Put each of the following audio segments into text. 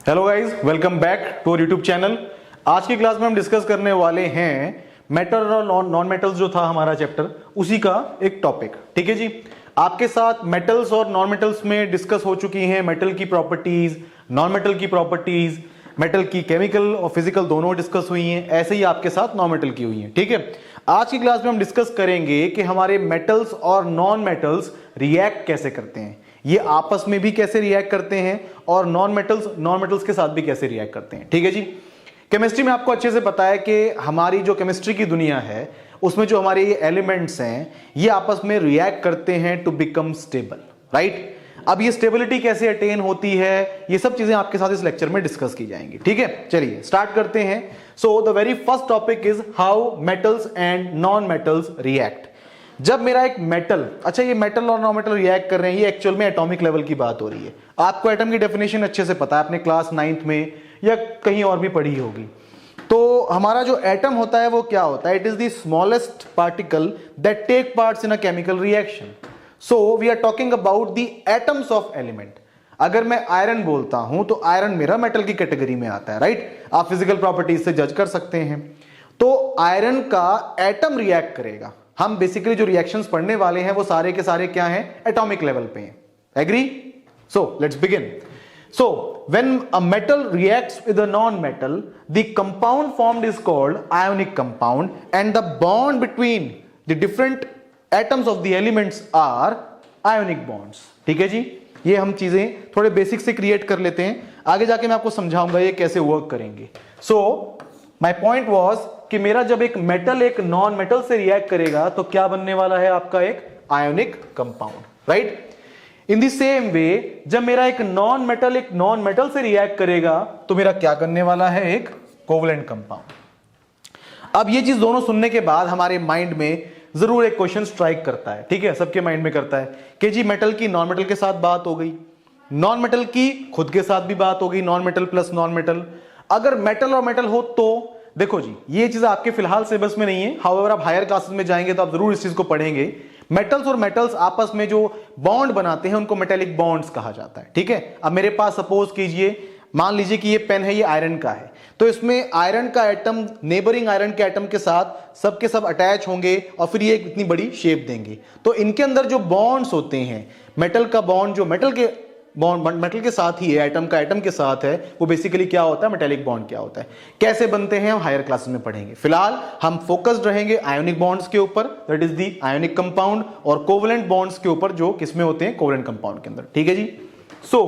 Hello guys, welcome back to our YouTube channel. आज की class में हम डिस्कस करने वाले हैं मेटल और नॉन मेटल्स, जो था हमारा चैप्टर, उसी का एक टॉपिक। ठीक है जी, आपके साथ मेटल्स और नॉन मेटल्स में डिस्कस हो चुकी हैं मेटल की प्रॉपर्टीज, नॉन मेटल की प्रॉपर्टीज, मेटल की केमिकल और फिजिकल दोनों डिस्कस हुई हैं। ऐसे ही आपके साथ नॉन मेटल की हुई हैं। ठीक है, आज की क्लास में हम डिस्कस करेंगे कि हमारे मेटल्स और नॉन मेटल्स रिएक्ट कैसे करते हैं, ये आपस में भी कैसे रिएक्ट करते हैं और नॉन मेटल्स के साथ भी कैसे रिएक्ट करते हैं। ठीक है जी, केमिस्ट्री में आपको अच्छे से पता है कि हमारी जो केमिस्ट्री की दुनिया है उसमें जो हमारे ये एलिमेंट्स हैं ये आपस में रिएक्ट करते हैं टू बिकम स्टेबल, राइट। अब ये स्टेबिलिटी कैसे अटेन होती है, ये सब चीजें आपके साथ इस लेक्चर में डिस्कस की जाएंगी। ठीक है, चलिए स्टार्ट करते हैं। So the very first topic is how metals and non metals react. जब मेरा एक मेटल, अच्छा ये मेटल और नॉन मेटल रिएक्ट कर रहे हैं, ये एक्चुअल में एटॉमिक लेवल की बात हो रही है। आपको एटम की डेफिनेशन अच्छे से पता है, आपने क्लास 9th में या कहीं और भी पढ़ी होगी। तो हमारा जो एटम होता है वो क्या होता है? It is the smallest particle that take parts in a chemical reaction. So we are talking about the atoms of element. अगर मैं आयरन बोलता हूं तो आयरन मेरा मेटल की कैटेगरी में आता है, राइट। आप फिजिकल प्रॉपर्टीज से जज कर सकते हैं। तो आयरन का एटम रिएक्ट करेगा। हम बेसिकली जो रिएक्शंस पढ़ने वाले हैं वो सारे के सारे क्या हैं? एटॉमिक लेवल पे हैं। Agree? So let's begin. So when a metal reacts with a non-metal, the compound formed is called ionic compound, and the bond between the different atoms of the elements are ionic bonds. ठीक है जी, ये हम चीजें थोड़े basic से create कर लेते हैं, आगे जाके मैं आपको समझाऊंगा ये कैसे वर्क करेंगे। So my point was कि मेरा जब एक मेटल एक नॉन मेटल से रिएक्ट करेगा तो क्या बनने वाला है? आपका एक ionic compound, right. In the same way जब मेरा एक नॉन मेटल से रिएक्ट करेगा तो मेरा क्या करने वाला है? एक कोवलेंट कंपाउंड। अब ये चीज दोनों सुनने के बाद हमारे माइंड में जरूर एक क्वेश्चन स्ट्राइक करता है। ठीक है, सबके माइंड में करता है कि जी मेटल की नॉन मेटल के साथ बात हो गई, नॉन मेटल की खुद के साथ भी बात हो गई, non metal plus non metal. अगर मेटल और मेटल हो तो देखो जी, ये चीज आपके फिलहाल सिलेबस में नहीं है, हाउएवर आप हायर क्लासेस में जाएंगे तो आप जरूर इस चीज को पढ़ेंगे। मेटल्स और मेटल्स आपस में जो बॉन्ड बनाते हैं उनको मेटेलिक बॉन्ड्स कहा जाता है। ठीक है, अब मेरे पास सपोज कीजिए, मान लीजिए कि ये पेन है, ये आयरन का है, तो इसमें आयरन का एटम नेबरिंग आयरन के एटम के साथ सबके सब अटैच होंगे और फिर ये इतनी बड़ी शेप देंगे। तो इनके अंदर जो बॉन्ड्स होते हैं, मेटल का बॉन्ड जो मेटल के साथ ही है, एटम का एटम के साथ है, वो बेसिकली क्या होता है? मेटेलिक बॉन्ड क्या होता है, कैसे बनते हैं, हम हायर क्लासेस में पढ़ेंगे। फिलहाल हम फोकस्ड रहेंगे आयोनिक बॉन्ड्स के ऊपर, that is the ionic compound, और कोवलेंट बॉन्ड्स के ऊपर जो किसमें होते हैं? कोवलेंट कंपाउंड के अंदर। ठीक है जी। So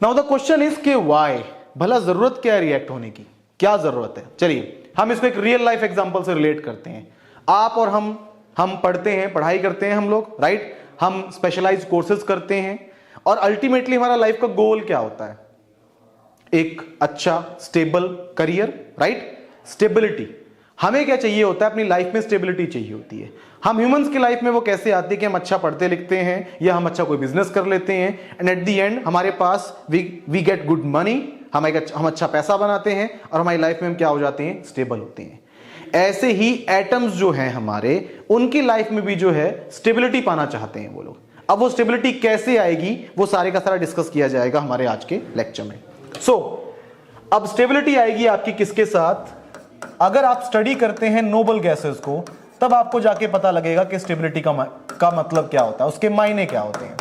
now the question is के व्हाई, भला जरूरत क्या है रिएक्ट होने की, क्या जरूरत है? चलिए हम इसको एक रियल लाइफ एग्जांपल से रिलेट करते हैं। आप और हम पढ़ते हैं, पढ़ाई करते हैं हम लोग, राइट। हम स्पेशलाइज्ड कोर्सेज करते हैं और अल्टीमेटली हमारा लाइफ का गोल क्या होता है? एक अच्छा स्टेबल करियर, राइट। स्टेबिलिटी हमें क्या चाहिए होता है? अपनी लाइफ में स्टेबिलिटी चाहिए होती है। हम ह्यूमंस की लाइफ में वो कैसे आती है कि हम अच्छा पढ़ते लिखते हैं या हम अच्छा कोई बिजनेस कर लेते हैं, एंड एट द एंड हमारे पास वी गेट गुड मनी, हम अच्छा पैसा बनाते हैं और हमारी लाइफ में हम क्या हो जाते हैं? स्टेबल होते हैं। ऐसे ही एटम्स जो हैं हमारे, उनकी लाइफ में भी जो है स्टेबिलिटी पाना चाहते हैं वो लोग। अब वो स्टेबिलिटी कैसे आएगी वो सारे का सारा डिस्कस किया जाएगा हमारे आज के लेक्चर में। सो अब स्टेबिलिटी आएगी आपकी किसके साथ? अगर आप स्टडी करते हैं नोबल गैसेस को, तब आपको जाके पता लगेगा कि स्टेबिलिटी का मतलब क्या होता है, उसके मायने क्या होते हैं।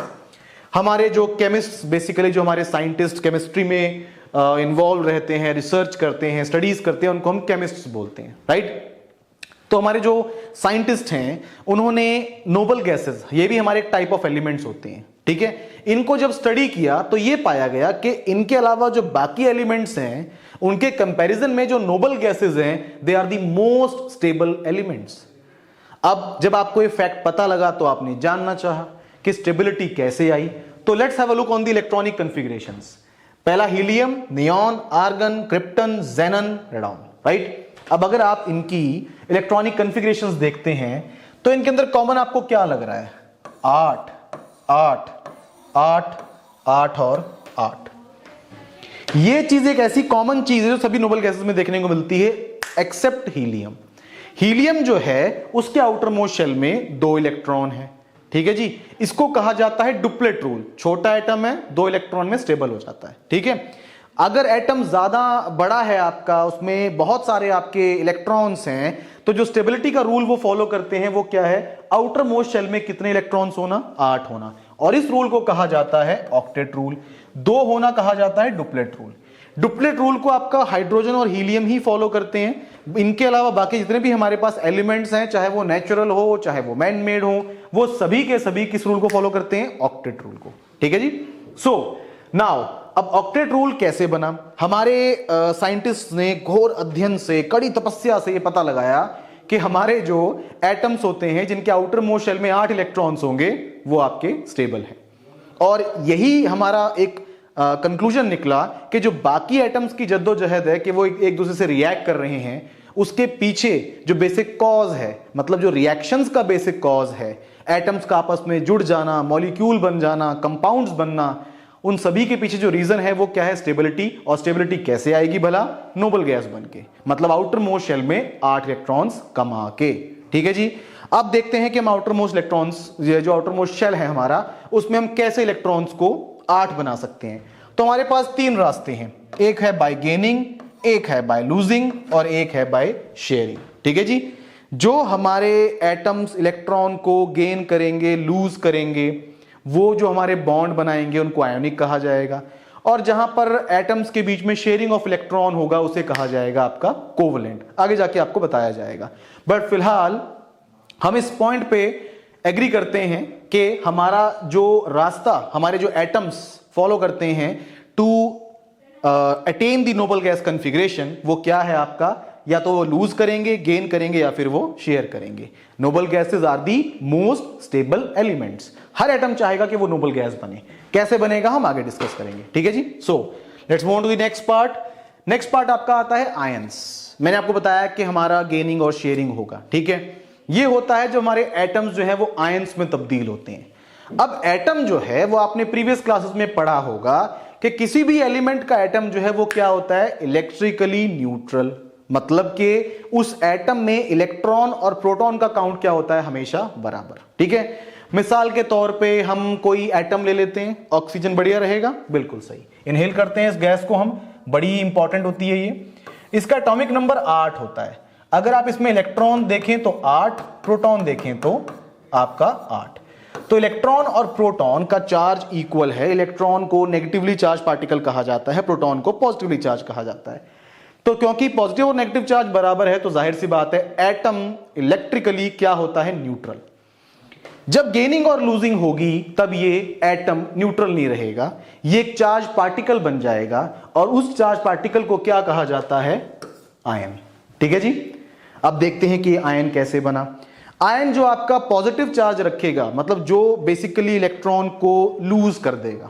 हमारे जो केमिस्ट, बेसिकली जो हमारे साइंटिस्ट केमिस्ट्री में इन्वॉल्व रहते हैं, रिसर्च करते हैं, स्टडीज करते हैं, उनको हम केमिस्ट्स बोलते हैं, राइट। तो हमारे जो साइंटिस्ट हैं उन्होंने नोबल गैसेस, ये भी हमारे एक टाइप ऑफ एलिमेंट्स होते हैं, ठीक है, इनको जब स्टडी किया तो ये पाया गया कि इनके अलावा जो बाकी एलिमेंट्स हैं उनके कंपैरिजन में जो नोबल गैसेस हैं they are the most stable elements. अब जब आपको ये फैक्ट पता लगा तो आपने जानना चाहा कि स्टेबिलिटी कैसे आई। तो let's have a look on the electronic configurations. पहला helium, neon, argon, krypton, जेनन, radon, right. अब अगर आप इनकी इलेक्ट्रॉनिक कॉन्फ़िगरेशंस देखते हैं तो इनके अंदर कॉमन आपको क्या लग रहा है? 8 8 8 8 और 8। ये चीज एक ऐसी कॉमन चीज है जो सभी नोबल गैसेस में देखने को मिलती है एक्सेप्ट हीलियम। हीलियम जो है उसके आउटर मोस्ट शेल में 2 इलेक्ट्रॉन है। ठीक है जी, इसको कहा जाता है डुप्लेट रूल। छोटा एटम है, 2 इलेक्ट्रॉन में स्टेबल हो जाता है। ठीक है, अगर एटम ज्यादा बड़ा है आपका, उसमें बहुत सारे आपके इलेक्ट्रॉन्स हैं, तो जो स्टेबिलिटी का रूल वो फॉलो करते हैं वो क्या है, आउटर मोस्ट शेल में कितने इलेक्ट्रॉन्स होना, 8 होना, और इस रूल को कहा जाता है ऑक्टेट रूल। 2 होना कहा जाता है डुप्लेट रूल। डुप्लेट रूल को आपका हाइड्रोजन और हीलियम ही फॉलो करते हैं, इनके अलावा बाकी जितने भी हमारे पास एलिमेंट्स हैं, चाहे वो नेचुरल हो चाहे वो मैन मेड हो, वो सभी के सभी किस रूल को फॉलो करते हैं, ऑक्टेट रूल को। ठीक है जी। सो नाउ अब ऑक्टेट रूल कैसे बना, हमारे साइंटिस्ट ने घोर अध्ययन से, कड़ी तपस्या से ये पता लगाया कि हमारे जो एटम्स होते हैं जिनके आउटर मोस्ट शेल में 8 इलेक्ट्रॉन्स होंगे वो आपके स्टेबल हैं, और यही हमारा एक कंक्लूजन निकला कि जो बाकी एटम्स की जद्दोजहद है कि वो एक दूसरे से रिएक्ट कर रहे हैं, उसके पीछे जो बेसिक कॉज है, मतलब जो रिएक्शंस का बेसिक कॉज है, एटम्स का आपस में जुड़ जाना, मॉलिक्यूल बन जाना, कंपाउंड्स बनना, उन सभी के पीछे जो रीजन है वो क्या है, स्टेबिलिटी। और स्टेबिलिटी कैसे आएगी भला, नोबल गैस बन के, मतलब आउटर मोस्ट शेल में 8 इलेक्ट्रॉन्स कमा के। ठीक है जी। अब देखते हैं कि हम आउटर मोस्ट इलेक्ट्रॉन्स, जो आउटर मोस्ट शेल है हमारा, उसमें हम कैसे इलेक्ट्रॉन्स को 8 बना सकते हैं। तो हमारे पास 3 रास्ते हैं, एक है बाय गेनिंग, एक है बाय लूजिंग, और एक है बाय शेयरिंग। ठीक है जी। जो हमारे एटम्स इलेक्ट्रॉन को गेन करेंगे, लूज करेंगे, वो जो हमारे बॉन्ड बनाएंगे उनको आयोनिक कहा जाएगा, और जहां पर एटम्स के बीच में शेयरिंग ऑफ इलेक्ट्रॉन होगा उसे कहा जाएगा आपका कोवलेंट। आगे जाके आपको बताया जाएगा, बट फिलहाल हम इस पॉइंट पे एग्री करते हैं कि हमारा जो रास्ता हमारे जो एटम्स फॉलो करते हैं to attain the noble gas configuration, वो क्या है आपका, या तो वो लूज करेंगे, गेन करेंगे, या फिर वो शेयर करेंगे। Noble gases are the most stable elements. हर एटम चाहेगा कि वो नोबल गैस बने, कैसे बनेगा हम आगे डिस्कस करेंगे। ठीक है जी। So let's move on to the next part. Next part आपका आता है आयंस। मैंने आपको बताया कि हमारा गेनिंग और शेयरिंग होगा। ठीक है, ये होता है जो हमारे एटम्स जो है वो आयंस में तब्दील होते हैं। अब एटम जो है वो आपने प्रीवियस क्लासेस में पढ़ा होगा कि किसी भी एलिमेंट का एटम जो है वो क्या होता है, इलेक्ट्रिकली न्यूट्रल, मतलब कि उस एटम में इलेक्ट्रॉन और प्रोटॉन का काउंट क्या होता है, हमेशा बराबर। ठीक है, मिसाल के तौर पे हम कोई एटम ले लेते हैं, ऑक्सीजन बढ़िया रहेगा, बिल्कुल सही, इनहेल करते हैं इस गैस को हम, बड़ी इंपॉर्टेंट होती है ये। इसका एटॉमिक नंबर 8 होता है। अगर आप इसमें इलेक्ट्रॉन देखें तो 8, प्रोटॉन देखें तो आपका 8। तो इलेक्ट्रॉन और प्रोटॉन का चार्ज इक्वल है। इलेक्ट्रॉन को नेगेटिवली चार्ज पार्टिकल कहा जाता है, प्रोटॉन को पॉजिटिवली चार्ज कहा जाता है। तो क्योंकि पॉजिटिव और नेगेटिव चार्ज बराबर है तो जाहिर सी बात है एटम इलेक्ट्रिकली क्या होता है, न्यूट्रल। जब गेनिंग और लूजिंग होगी तब ये एटम न्यूट्रल नहीं रहेगा, ये एक चार्ज पार्टिकल बन जाएगा, और उस चार्ज पार्टिकल को क्या कहा जाता है, आयन। ठीक है जी। अब देखते हैं कि आयन कैसे बना। आयन जो आपका पॉजिटिव चार्ज रखेगा, मतलब जो बेसिकली इलेक्ट्रॉन को लूज कर देगा।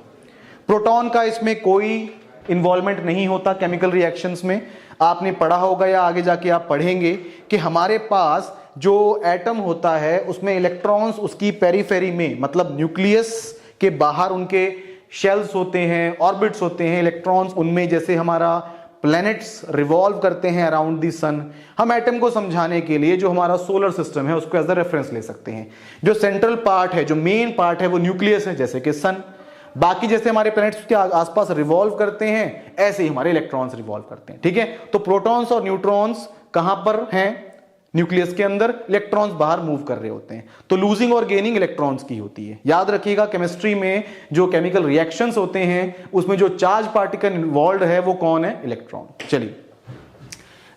प्रोटॉन का इसमें कोई इन्वॉल्वमेंट नहीं होता केमिकल रिएक्शंस में। आपने पढ़ा होगा या आगे जाके आप पढ़ेंगे कि हमारे पास जो एटम होता है उसमें इलेक्ट्रॉन्स उसकी पेरीफेरी में, मतलब न्यूक्लियस के बाहर उनके शेल्स होते हैं, ऑर्बिट्स होते हैं इलेक्ट्रॉन्स उनमें, जैसे हमारा प्लैनेट्स रिवॉल्व करते हैं अराउंड द सन। हम एटम को समझाने के लिए जो हमारा सोलर सिस्टम है उसको एज अ रेफरेंस ले सकते हैं। जो सेंट्रल पार्ट है, जो मेन पार्ट है, वो न्यूक्लियस है, जैसे कि सन। बाकी जैसे हमारे प्लैनेट्स के आसपास रिवॉल्व करते हैं, ऐसे ही हमारे इलेक्ट्रॉन्स रिवॉल्व करते हैं। ठीक है, तो प्रोटॉन्स और न्यूट्रॉन्स कहां पर हैं, न्यूक्लियस के अंदर, इलेक्ट्रॉन्स बाहर मूव कर रहे होते हैं। तो लूजिंग और गेनिंग इलेक्ट्रॉन्स की होती है। याद रखिएगा केमिस्ट्री में जो केमिकल रिएक्शंस होते हैं उसमें जो चार्ज पार्टिकल इन्वॉल्व है वो कौन है, इलेक्ट्रॉन। चलिए,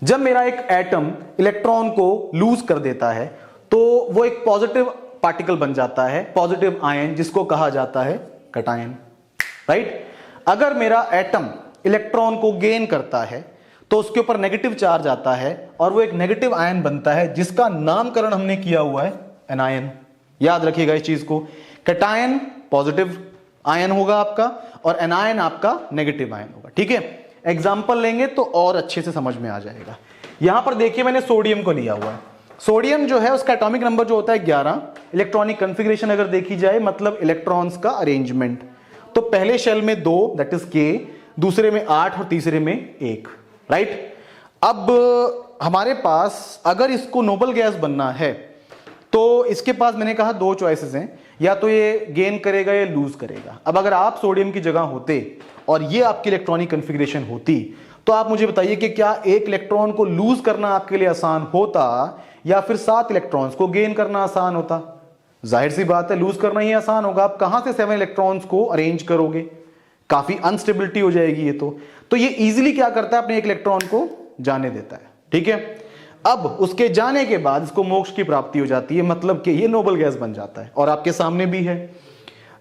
जब मेरा एक एटम इलेक्ट्रॉन को लूज कर देता है तो वो एक पॉजिटिव पार्टिकल बन जाता है, पॉजिटिव आयन, जिसको कहा जाता है कटायन। राइट। अगर मेरा एटम इलेक्ट्रॉन को गेन करता है तो उसके ऊपर नेगेटिव चार्ज आता है और वो एक नेगेटिव आयन बनता है, जिसका नामकरण हमने किया हुआ है एनायन। याद रखिएगा इस चीज को, कटायन पॉजिटिव आयन होगा आपका और एनायन आपका नेगेटिव आयन होगा। ठीक है, एग्जाम्पल लेंगे तो और अच्छे से समझ में आ जाएगा। यहां पर देखिए मैंने सोडियम को लिया हुआ है। सोडियम जो है उसका एटॉमिक नंबर जो होता है 11। इलेक्ट्रॉनिक कॉन्फ़िगरेशन अगर देखी जाए, मतलब इलेक्ट्रॉन्स का अरेंजमेंट, तो पहले शेल में 2 दैट इज के, दूसरे में 8 और तीसरे में 1। राइट। अब हमारे पास अगर इसको नोबल गैस बनना है तो इसके पास मैंने कहा 2 चॉइसेस हैं, या तो ये गेन करेगा या लूज करेगा। अब अगर आप सोडियम की जगह होते और ये आपकी इलेक्ट्रॉनिक कॉन्फ़िगरेशन होती, तो आप मुझे बताइए कि क्या एक इलेक्ट्रॉन को लूज करना आपके लिए आसान होता या फिर 7 इलेक्ट्रॉन्स को गेन करना आसान होता? जाहिर सी बात है लूज करना ही आसान होगा। आप कहां से 7 इलेक्ट्रॉन्स को अरेंज करोगे? काफी अनस्टेबिलिटी हो जाएगी ये तो ये इजीली क्या करता है, अपने एक इलेक्ट्रॉन को जाने देता है। ठीक है, अब उसके जाने के बाद इसको मोक्ष की प्राप्ति हो जाती है, मतलब कि ये नोबल गैस बन जाता है। और आपके सामने भी है,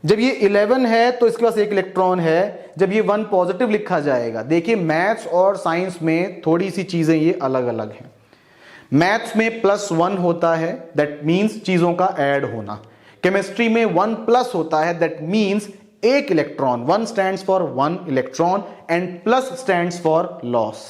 जब ये 11 है तो इसके पास एक इलेक्ट्रॉन है, जब ये 1 पॉजिटिव लिखा जाएगा। देखिए मैथ्स और साइंस में थोड़ी सी चीजें ये अलग अलग हैं। मैथ्स में +1 होता है, दैट मींस चीजों का ऐड होना। केमिस्ट्री में 1+ होता है, दैट मींस एक electron. 1 stands for 1 electron and plus stands for loss.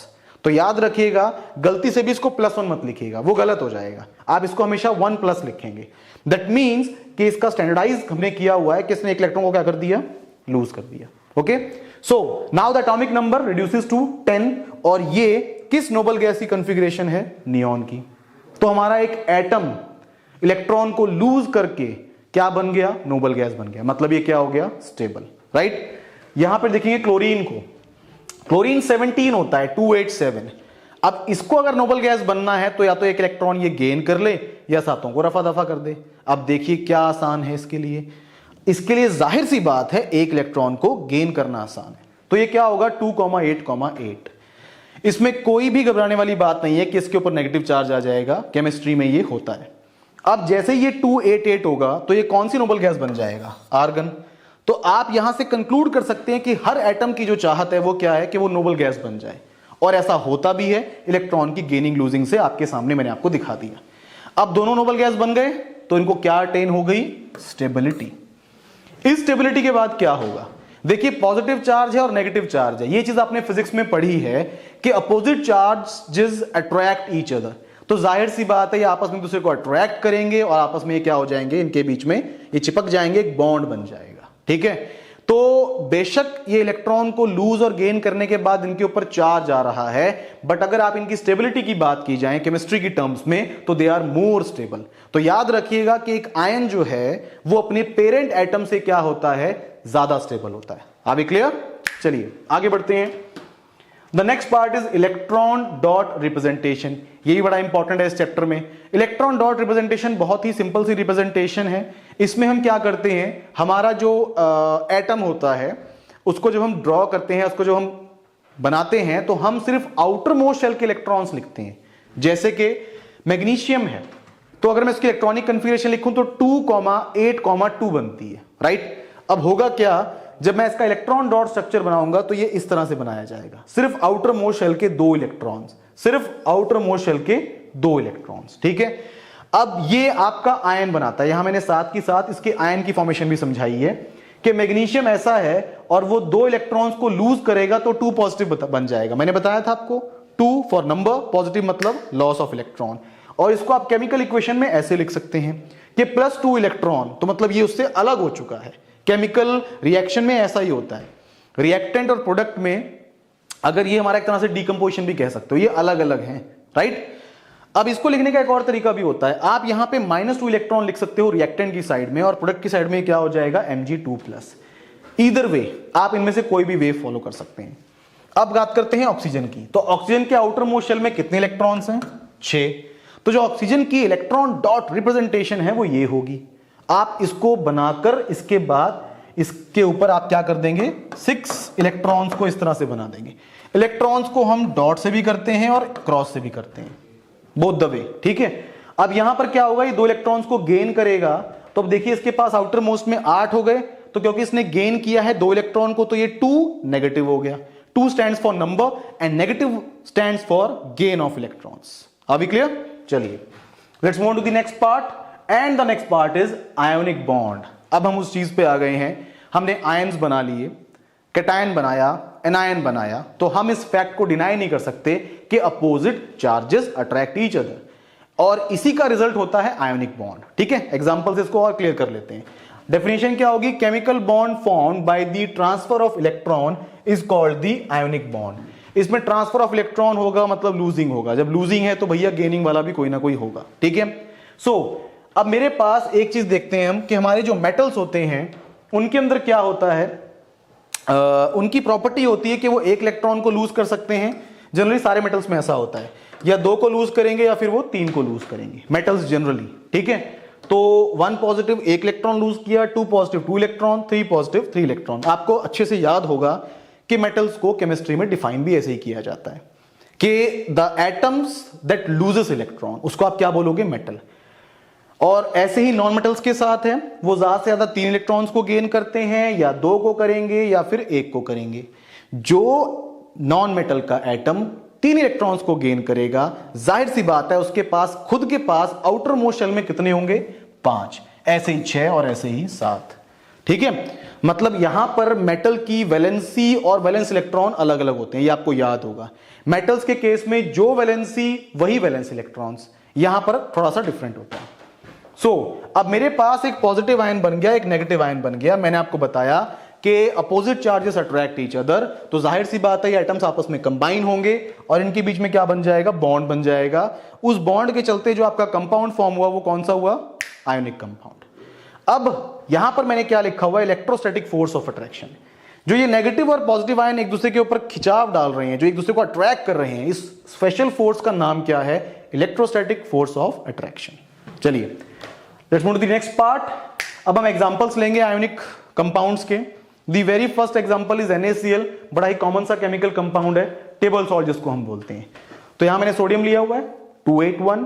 तो याद रखिएगा, गलती से भी इसको +1 मत लिखिएगा, वो गलत हो जाएगा। आप इसको हमेशा 1+ लिखेंगे। दैट मींस कि इसका स्टैंडर्डाइज हमने किया हुआ है कि इसने एक इलेक्ट्रॉन को क्या कर दिया, लूज कर दिया। Okay, so now the atomic number reduces to 10। और ये किस नोबल गैस की कॉन्फ़िगरेशन है? नियॉन की। तो हमारा एक एटम इलेक्ट्रॉन को लूज करके क्या बन गया? नोबल गैस बन गया। मतलब ये क्या हो गया? स्टेबल। राइट। यहां पर देखेंगे क्लोरीन को, क्लोरीन 17 होता है, 287। अब इसको अगर नोबल गैस बनना है तो या तो एक इलेक्ट्रॉन ये गेन कर ले या सातों को रफा दफा कर दे। अब देखिए क्या आसान है इसके लिए, इसके लिए जाहिर सी बात है एक इलेक्ट्रॉन को गेन करना आसान है। तो ये क्या होगा? 2,8,8। इसमें कोई भी घबराने वाली बात नहीं है कि इसके ऊपर नेगेटिव चार्ज आ जाएगा, केमिस्ट्री में ये होता है। अब जैसे ये 288 होगा तो ये कौन सी नोबल गैस बन जाएगा? आर्गन। तो आप यहां से कंक्लूड कर सकते हैं कि हर एटम की जो चाहत है वो क्या है कि वो नोबल गैस बन जाए। और ऐसा होता भी है इलेक्ट्रॉन की गेनिंग लूजिंग से, आपके सामने मैंने आपको दिखा दिया। अब दोनों नोबल गैस बन गए तो इनको क्या अटेन हो गई? स्टेबिलिटी। इस स्टेबिलिटी के बाद क्या होगा? देखिए पॉजिटिव चार्ज है और नेगेटिव चार्ज है। ये चीज आपने फिजिक्स में पढ़ी है कि opposite charges attract each other. तो जाहिर सी बात है ये आपस में दूसरे को अट्रैक्ट करेंगे और आपस में ये क्या हो जाएंगे? इनके बीच में ये चिपक जाएंगे, एक बॉन्ड बन जाएगा। ठीक है, तो बेशक ये इलेक्ट्रॉन को लूज और गेन करने के बाद इनके ऊपर चार्ज आ रहा है, बट अगर आप इनकी स्टेबिलिटी की बात की जाए केमिस्ट्री की टर्म्स में तो दे आर मोर स्टेबल। तो याद रखिएगा कि एक आयन जो है वो अपने पेरेंट एटम से क्या होता है? ज्यादा स्टेबल होता है। अभी क्लियर? चलिए आगे बढ़ते हैं। The next part is electron dot representation. यही बड़ा इंपॉर्टेंट है इस चैप्टर में। इलेक्ट्रॉन डॉट रिप्रेजेंटेशन बहुत ही सिंपल सी रिप्रेजेंटेशन है। इसमें हम क्या करते हैं, हमारा जो एटम होता है उसको जब हम ड्रॉ करते हैं, उसको जब हम बनाते हैं तो हम सिर्फ आउटर मोस्ट शेल के इलेक्ट्रॉन्स लिखते हैं। जैसे कि मैग्नीशियम है तो अगर मैं इसकी इलेक्ट्रॉनिक कॉन्फ़िगरेशन लिखूं तो 2,8,2 बनती है। राइट। अब होगा क्या, जब मैं इसका इलेक्ट्रॉन डॉट स्ट्रक्चर बनाऊंगा तो ये इस तरह से बनाया जाएगा, सिर्फ आउटर मोस्ट शेल के 2 इलेक्ट्रॉन्स, सिर्फ आउटर मोस्ट शेल के 2 इलेक्ट्रॉन्स। ठीक है, अब ये आपका आयन बनाता है। यहां मैंने साथ की साथ इसके आयन की फॉर्मेशन भी समझाई है कि मैग्नीशियम ऐसा है और वो 2 इलेक्ट्रॉन्स को लूज करेगा तो 2 पॉजिटिव बन जाएगा। मैंने बताया था आपको, 2 फॉर नंबर, पॉजिटिव मतलब लॉस ऑफ इलेक्ट्रॉन। और इसको आप केमिकल इक्वेशन में ऐसे लिख सकते हैं कि +2 इलेक्ट्रॉन, तो मतलब ये उससे अलग हो चुका है। केमिकल रिएक्शन में ऐसा ही होता है, रिएक्टेंट और प्रोडक्ट में अगर ये हमारा एक तरह से डीकंपोजिशन भी कह सकते हो, ये अलग अलग हैं। राइट। अब इसको लिखने का एक और तरीका भी होता है, आप यहां पे -2 इलेक्ट्रॉन लिख सकते हो रिएक्टेंट की साइड में और प्रोडक्ट की साइड में क्या हो जाएगा? Mg2+। ईदर वे आप इनमें से कोई भी वेव फॉलो कर सकते हैं। अब बात करते हैं ऑक्सीजन की। तो ऑक्सीजन के आउटर मोस्ट शेल में कितने इलेक्ट्रॉन्स हैं? 6। तो जो ऑक्सीजन की इलेक्ट्रॉन डॉट रिप्रेजेंटेशन है वो ये होगी। आप इसको बनाकर इसके बाद इसके ऊपर आप क्या कर देंगे? 6 इलेक्ट्रॉन्स को इस तरह से बना देंगे। इलेक्ट्रॉन्स को हम डॉट से भी करते हैं और क्रॉस से भी करते हैं, बोथ द वे। ठीक है, अब यहां पर क्या होगा, ये 2 इलेक्ट्रॉन्स को गेन करेगा। तो अब देखिए इसके पास आउटर मोस्ट में 8 हो गए, तो क्योंकि इसने गेन किया है 2 इलेक्ट्रॉन को तो ये 2 नेगेटिव हो गया। 2 stands for number and negative stands for gain of electrons. अभी क्लियर? चलिए let's move to the next part and the next part is ionic bond. अब हम उस चीज पे आ गए हैं, हमने आयंस बना लिए, कैटायन बनाया, एनायन बनाया, तो हम इस फैक्ट को डिनाई नहीं कर सकते कि opposite charges attract each other, और इसी का रिजल्ट होता है आयोनिक बॉन्ड। ठीक है, एग्जांपल से इसको और क्लियर कर लेते हैं। डेफिनेशन क्या होगी? Chemical bond formed by the transfer of electron is called the ionic bond. इसमें ट्रांसफर ऑफ इलेक्ट्रॉन होगा मतलब लूजिंग होगा, जब लूजिंग है तो भैया गेनिंग वाला भी कोई ना कोई होगा। ठीक है, सो अब मेरे पास एक चीज देखते हैं हम कि हमारे जो मेटल्स होते हैं उनके अंदर क्या होता है, उनकी प्रॉपर्टी होती है कि वो एक इलेक्ट्रॉन को लूज कर सकते हैं। जनरली सारे मेटल्स में ऐसा होता है, या 2 को लूज करेंगे या फिर वो 3 को लूज करेंगे मेटल्स जनरली, ठीक है। तो 1 पॉजिटिव 1 इलेक्ट्रॉन लूज किया, 2 पॉजिटिव 2 इलेक्ट्रॉन, 3 पॉजिटिव 3 इलेक्ट्रॉन। आपको अच्छे से याद होगा कि मेटल्स को केमिस्ट्री में डिफाइन भी ऐसे ही किया जाता है कि the atoms that loses electron, उसको आप क्या बोलोगे, मेटल। और ऐसे ही नॉन मेटल्स के साथ है, वो ज्यादा से ज्यादा 3 इलेक्ट्रॉन्स को गेन करते हैं, या 2 को करेंगे या फिर 1 को करेंगे। जो नॉन मेटल का एटम 3 इलेक्ट्रॉन्स को गेन करेगा, जाहिर सी बात है उसके पास खुद के पास आउटर मोस्ट शेल में कितने होंगे, 5, ऐसे ही 6 और ऐसे ही 7, ठीक है। मतलब यहां पर मेटल की वैलेंसी और वैलेंस इलेक्ट्रॉन अलग अलग होते हैं, ये आपको याद होगा। मेटल्स के केस में जो वैलेंसी वही वैलेंस इलेक्ट्रॉन्स, यहां पर थोड़ा सा डिफरेंट होता है। अब मेरे पास एक पॉजिटिव आयन बन गया, एक नेगेटिव आयन बन गया। मैंने आपको बताया कि opposite charges attract each other, तो जाहिर सी बात है ये एटम्स आपस में कंबाइन होंगे और इनके बीच में क्या बन जाएगा, बॉन्ड बन जाएगा। उस बॉन्ड के चलते जो आपका कंपाउंड फॉर्म हुआ वो कौन सा हुआ, आयोनिक कंपाउंड। अब यहां पर मैंने क्या लिखा हुआ है, इलेक्ट्रोस्टैटिक फोर्स ऑफ अट्रैक्शन। जो ये नेगेटिव और पॉजिटिव आयन एक दूसरे के ऊपर खिंचाव डाल रहे हैं, जो एक दूसरे को अट्रैक्ट कर रहे हैं, इस स्पेशल फोर्स का नाम क्या है, इलेक्ट्रोस्टैटिक फोर्स ऑफ अट्रैक्शन। चलिए let's move to the next part. अब हम एग्जांपल्स लेंगे आयोनिक कंपाउंड्स के। The very first example is NaCl, बड़ा ही कॉमन सा केमिकल कंपाउंड है, टेबल सॉल्ट जिसको हम बोलते हैं। तो यहां मैंने सोडियम लिया हुआ है 281,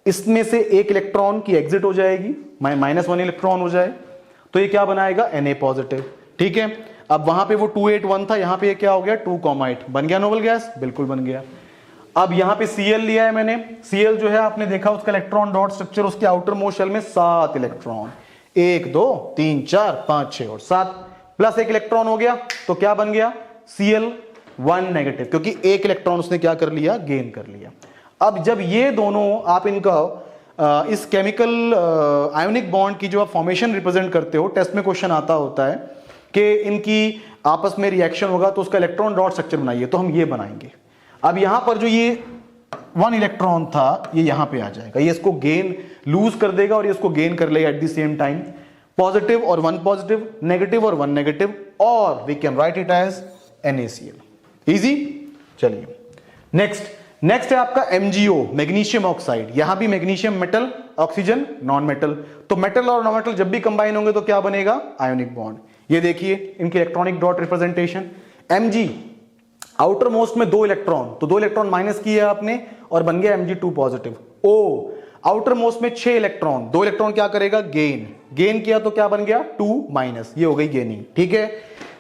इसमें से एक इलेक्ट्रॉन की एग्जिट हो जाएगी, -1 इलेक्ट्रॉन हो जाए, तो ये क्या बनाएगा, Na पॉजिटिव, ठीक है। अब वहां पे वो 281 था, यहां पे ये क्या हो गया 2,8, बन गया नोबल गैस, बिल्कुल बन गया। अब यहां पे Cl लिया है मैंने, Cl जो है आपने देखा उसका इलेक्ट्रॉन डॉट स्ट्रक्चर, उसके आउटर मोस्ट शेल में 7 इलेक्ट्रॉन, 1 2 3 4 5 6 और 7 प्लस 1 इलेक्ट्रॉन हो गया, तो क्या बन गया, Cl1 नेगेटिव, क्योंकि 1 इलेक्ट्रॉन उसने क्या कर लिया, गेन कर लिया। अब जब ये दोनों आप इनका इस केमिकल आयोनिक बॉन्ड की जो आप फॉर्मेशन रिप्रेजेंट करते हो, टेस्ट में क्वेश्चन आता होता है कि इनकी आपस में रिएक्शन होगा तो उसका इलेक्ट्रॉन डॉट स्ट्रक्चर बनाइए, तो हम ये बनाएंगे। अब यहां पर जो ये 1 इलेक्ट्रॉन था ये यहां पे आ जाएगा, ये इसको गेन लूज कर देगा और ये इसको गेन कर लेगा at the same time, positive और 1 पॉजिटिव, नेगेटिव और 1 नेगेटिव, और we can write it as NaCl। Easy. चलिए नेक्स्ट है आपका MgO, मैग्नीशियम ऑक्साइड। यहां भी magnesium metal, oxygen non metal, तो मेटल और नॉन मेटल जब भी कंबाइन होंगे तो क्या बनेगा, आयोनिक बॉन्ड। ये देखिए इनके electronic dot representation, Mg outer most में 2 इलेक्ट्रॉन, तो 2 इलेक्ट्रॉन माइनस किए आपने और बन गया Mg2 positive. O outer most में 6 इलेक्ट्रॉन, 2 इलेक्ट्रॉन क्या करेगा, गेन किया तो क्या बन गया 2 माइनस, ये हो गई गेनिंग, ठीक है।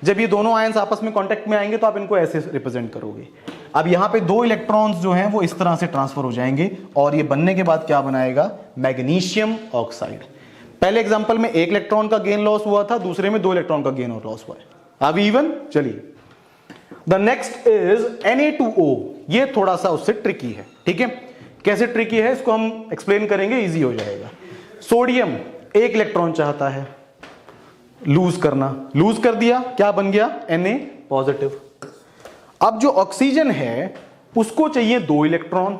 जब ये दोनों आयंस आपस में कांटेक्ट में आएंगे तो आप इनको ऐसे रिप्रेजेंट करोगे। अब यहां पे 2 इलेक्ट्रॉन्स जो हैं वो इस तरह से ट्रांसफर हो जाएंगे और ये बनने के बाद क्या बनाएगा, मैग्नीशियम ऑक्साइड। पहले एग्जांपल में 1 इलेक्ट्रॉन का गेन लॉस हुआ था, दूसरे में 2 इलेक्ट्रॉन का गेन और लॉस हुआ है। अब इवन। चलिए द नेक्स्ट इज Na2O, ये थोड़ा सा उससे ट्रिकी है, ठीक है। कैसे ट्रिकी है इसको हम एक्सप्लेन करेंगे, इजी हो जाएगा। सोडियम 1 इलेक्ट्रॉन चाहता है लूज करना, लूज कर दिया, क्या बन गया, Na पॉजिटिव। अब जो ऑक्सीजन है उसको चाहिए 2 इलेक्ट्रॉन,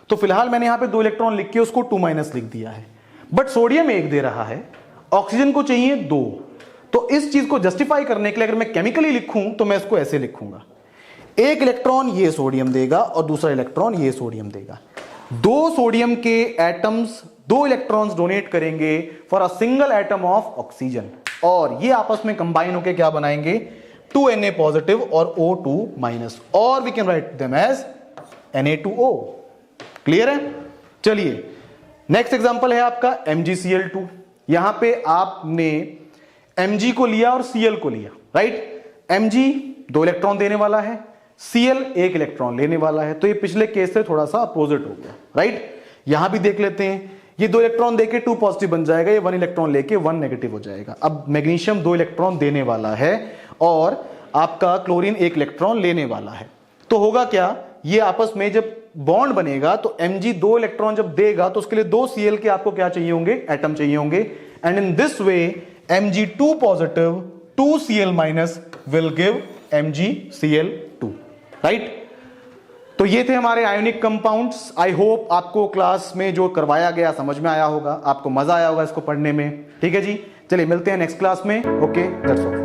तो फिलहाल मैंने यहां पे 2 इलेक्ट्रॉन लिख के उसको 2- लिख दिया है, बट सोडियम 1 दे रहा है, ऑक्सीजन को चाहिए 2। तो इस चीज को जस्टिफाई करने के लिए अगर मैं केमिकली लिखूं तो मैं इसको ऐसे लिखूंगा, 1 इलेक्ट्रॉन ये सोडियम देगा और दूसरा इलेक्ट्रॉन ये सोडियम देगा। 2 सोडियम के एटम्स 2 इलेक्ट्रॉन्स डोनेट करेंगे for a single atom of oxygen, और ये आपस में कंबाइन होकर क्या बनाएंगे, 2Na पॉजिटिव और O2-, और we can write them as Na2O। Clear है। चलिए नेक्स्ट एग्जांपल है आपका MgCl2। यहां पे आपने Mg को लिया और Cl को लिया, राइट। Mg 2 इलेक्ट्रॉन देने वाला है, Cl 1 इलेक्ट्रॉन लेने वाला है, तो ये पिछले केस से थोड़ा सा अपोजिट हो गया, राइट। यहां भी देख लेते हैं, ये 2 इलेक्ट्रॉन देके 2 पॉजिटिव बन जाएगा, ये 1 इलेक्ट्रॉन लेके 1 नेगेटिव हो जाएगा। अब मैग्नीशियम 2 इलेक्ट्रॉन देने वाला है और आपका क्लोरीन 1 इलेक्ट्रॉन लेने वाला है, तो होगा क्या, ये आपस में जब बॉन्ड बनेगा तो Mg 2 इलेक्ट्रॉन जब देगा तो उसके लिए 2 Cl के आपको क्या चाहिए होंगे, एटम चाहिए होंगे, and in this way Mg2 positive 2 Cl- will give MgCl2, right. तो ये थे हमारे आयोनिक कंपाउंड्स। आई होप आपको क्लास में जो करवाया गया समझ में आया होगा, आपको मजा आया होगा इसको पढ़ने में, ठीक है जी। चलिए मिलते हैं नेक्स्ट क्लास में, ओके, दैट्स ऑल।